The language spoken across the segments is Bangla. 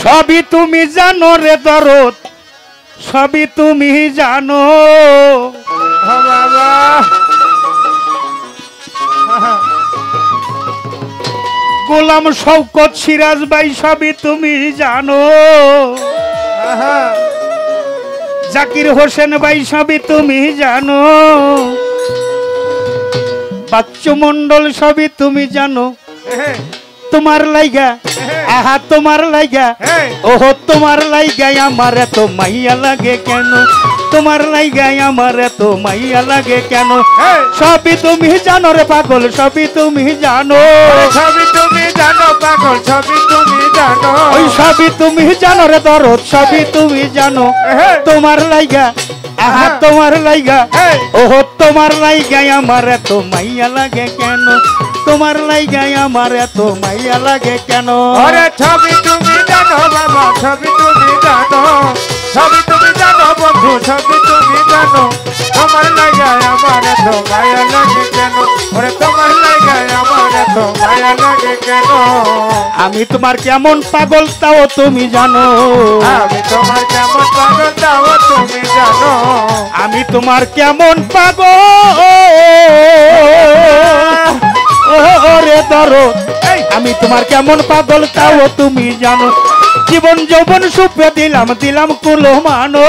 সবই তুমি জানো রে দরদ, সবই তুমি জানো। বাবা গোলাম শওকত সিরাজ ভাই সবই তুমি জানো। জাকির হোসেন ভাই সবই তুমি জানো। বাচ্চু মন্ডল সবই তুমি জানো। তোমার লাইগা আহা তোমার লাইগা ওহো তোমার লাইগাই আমার এত মাইয়া লাগে কেন, তোমার লাইগাই আমার এত মাইয়া লাগে কেন। সবই তুমি জানো রে পাগল, সবই তুমি জানো। সবই তুমি জানো পাগল, সবই তুমি জানো। ওই সবই তুমি জানো রে দরদ, সবই তুমি জানো। তোমার লাইগা আহা তোমার লাইগা ওহো তোমার লাইগাই আমার এত মাইয়া লাগে কেন, তোমার লাইগাই আমার এত মাইয়া লাগে কেন। আরে সবই তুমি জানো বাবা, সবই তুমি জানো। সবই তুমি জানো বন্ধু, সবই তুমি জানো। তোমার লাগায় আমার এত মায়া লাগে কেন, ওরে তোমার লাগায় আমার এত মায়া লাগে কেন। আমি তোমার কেমন পাগল তাও তুমি জানো। আমি তোমার কেমন পাগল তাও তুমি জানো। আমি তোমার কেমন পাগল ওরে দরদ, আমি তোমার কেমন পাগল তাও তুমি জানো। জীবন যৌবন সুপে দিলাম দিলাম কুলো মানো।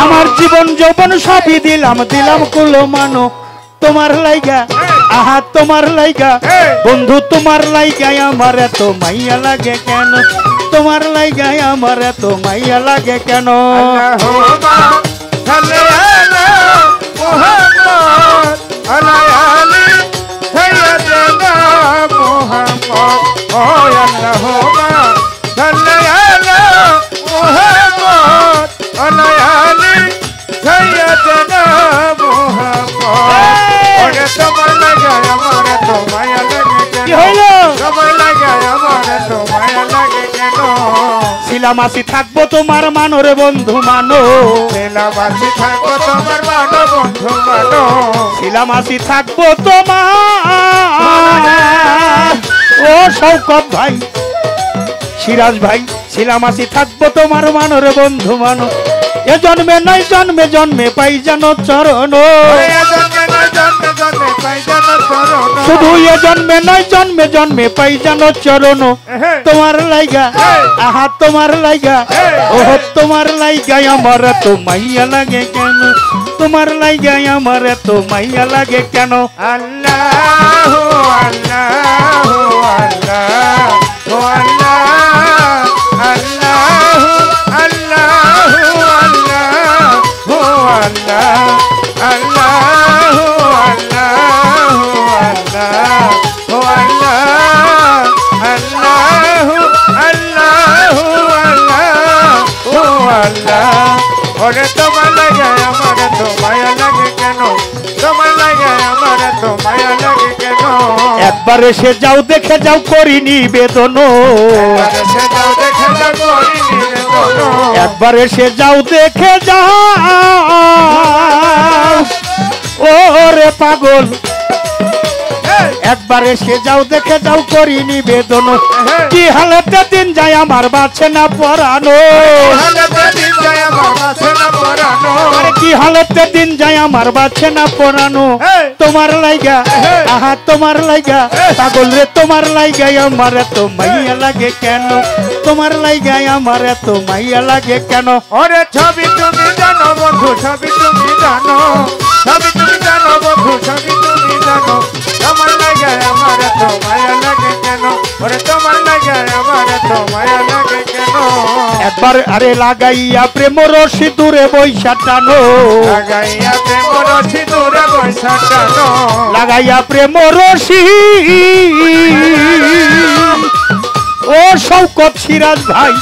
আমার জীবন যৌবন সবই দিলাম দিলাম কুলো মানো। তোমার লাইগা আহা তোমার লাইগা বন্ধু, তোমার লাইগাই আমার এত মাইয়া লাগে কেন, তোমার লাইগাই আমার এত মাইয়া লাগে কেন। শিলামাসি থাকবো তোমার মানো রে বন্ধু মানো। শিলামাসি থাকবো তোমার মানো বন্ধু মানো। শিলামাসি থাকবো তোমার ও শওকত ভাই সিরাজ ভাই, শিলামাসি থাকবো তোমার মানো রে বন্ধু মানো। এ জন্মে নয় জন্মে জন্মে পাই জানো চরণ, শুধু এ জন্মে নয় জন্মে জন্মে পাই জানো চরণ। তোমার লাইগা আহা তোমার লাইগা ওহ তোমার লাইগাই আমার এত মাইয়া লাগে কেন, তোমার লাইগাই আমার এত মাইয়া লাগে কেন। আল্লাহ আল্লাহ আল্লাহ আল্লাহ আল্লাহ আল্লাহ আল্লাহ আল্লাহ ওরে তোমার লাগে আমার এত মায়া লাগে কেন, তোমার লাগে আমার এত মায়া লাগে কেন। একবার এসে যাও দেখে যাও করি নিবেদন, একবার এসে যাও দেখে যাও ওরে পাগল, একবার এসে যাও দেখে যাও করি নিবেদন। কি হালতে দিন যায় আমার বাঁচে না পরানো, কি হালতে দিন যায় আমার বাঁচে না পরানো। তোমার লাইগা আহা তোমার লাইগা পাগল রে, তোমার লাইগাই আমার এত মাইয়া লাগে কেন, তোমার লাইগাই আমার এত মাইয়া লাগে কেন। ওরে সবই তুমি জানো বন্ধু, সবই তুমি জানো। সবই তুমি জানো বন্ধু, সবই তুমি জানো। তোমার লাগে আমার এত মায়া লাগে কেন, ওরে তোমার লাগে আমার এত মায়া লাগে কেন। একবার আরে লাগাইয়া প্রেম রশি দূরে বৈশা টানো, লাগাইয়া প্রেম রশি দূরে বৈশা টানো, লাগাইয়া প্রেম রশি ও শওকত সিরাজ ভাই,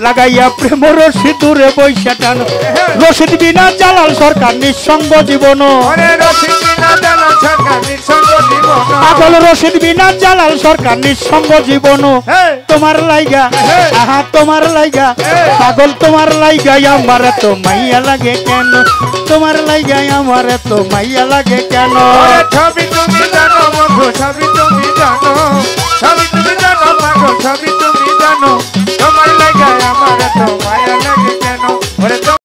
লাগাইয়া প্রেম রশি দূরে বৈশা টানো। রশিদ বিনা জালাল সরকার নিঃসঙ্গ জীবন, পাগল রশিদ বিনা জালাল সরকার নিঃসঙ্গ জীবন। তোমার লাইগা আহা তোমার লাইগা পাগল, তোমার লাইগাই আমার এত মাইয়া লাগে কেন, তোমার লাইগাই আমার এত মাইয়া লাগে কেন। সবই তুমি জানো বন্ধু, সবই তুমি জানো।